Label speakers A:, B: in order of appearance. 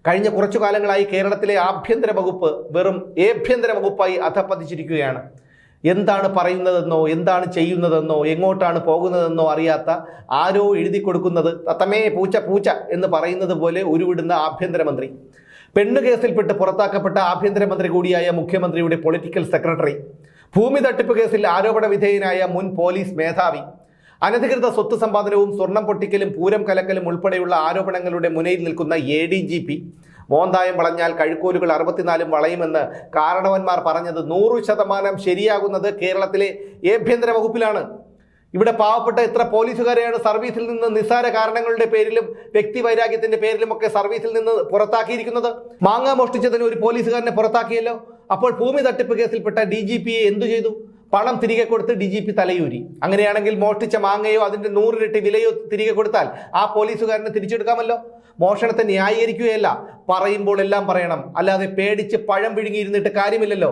A: കഴിഞ്ഞ കുറച്ചു കാലങ്ങളായി കേരളത്തിലെ ആഭ്യന്തര വകുപ്പ് വെറും ഏഭ്യന്തര വകുപ്പായി അധപ്പതിച്ചിരിക്കുകയാണ്. എന്താണ് പറയുന്നതെന്നോ എന്താണ് ചെയ്യുന്നതെന്നോ എങ്ങോട്ടാണ് പോകുന്നതെന്നോ അറിയാത്ത ആരോ എഴുതി കൊടുക്കുന്നത് തത്തമേ പൂച്ച പൂച്ച എന്ന് പറയുന്നത് പോലെ ഉരുവിടുന്ന ആഭ്യന്തരമന്ത്രി, പെണ്ണുകേസിൽപ്പെട്ട് പുറത്താക്കപ്പെട്ട ആഭ്യന്തരമന്ത്രി കൂടിയായ മുഖ്യമന്ത്രിയുടെ പൊളിറ്റിക്കൽ സെക്രട്ടറി, ഭൂമി തട്ടിപ്പ് കേസിൽ ആരോപണ വിധേയനായ മുൻ പോലീസ് മേധാവി, അനധികൃത സ്വത്ത് സമ്പാദനവും സ്വർണം പൊട്ടിക്കലും പൂരം കലക്കലും ഉൾപ്പെടെയുള്ള ആരോപണങ്ങളുടെ മുനയിൽ നിൽക്കുന്ന ADGP, മോന്തായം വളഞ്ഞാൽ കഴുക്കോലുകൾ 64 വളയുമെന്ന് കാരണവന്മാർ പറഞ്ഞത് 100% ശരിയാകുന്നത് കേരളത്തിലെ ആഭ്യന്തര വകുപ്പിലാണ്. ഇവിടെ പാവപ്പെട്ട എത്ര പോലീസുകാരെയാണ് സർവീസിൽ നിന്ന് നിസ്സാര കാരണങ്ങളുടെ പേരിലും വ്യക്തിവൈരാഗ്യത്തിന്റെ പേരിലുമൊക്കെ സർവീസിൽ നിന്ന് പുറത്താക്കിയിരിക്കുന്നത്. മാങ്ങ മോഷ്ടിച്ചതിന് ഒരു പോലീസുകാരനെ പുറത്താക്കിയല്ലോ. അപ്പോൾ ഭൂമി തട്ടിപ്പ് കേസിൽപ്പെട്ട DGPയെ എന്തു ചെയ്തു? പണം തിരികെ കൊടുത്ത് DGP തലയൂരി. അങ്ങനെയാണെങ്കിൽ മോഷ്ടിച്ച മാങ്ങയോ അതിന്റെ 100 ഇരട്ടി വിലയോ തിരികെ കൊടുത്താൽ ആ പോലീസുകാരനെ തിരിച്ചെടുക്കാമല്ലോ. മോഷണത്തെ ന്യായീകരിക്കുകയല്ല, പറയുമ്പോൾ എല്ലാം പറയണം, അല്ലാതെ പേടിച്ച് പഴം വിഴുങ്ങിയിരുന്നിട്ട് കാര്യമില്ലല്ലോ.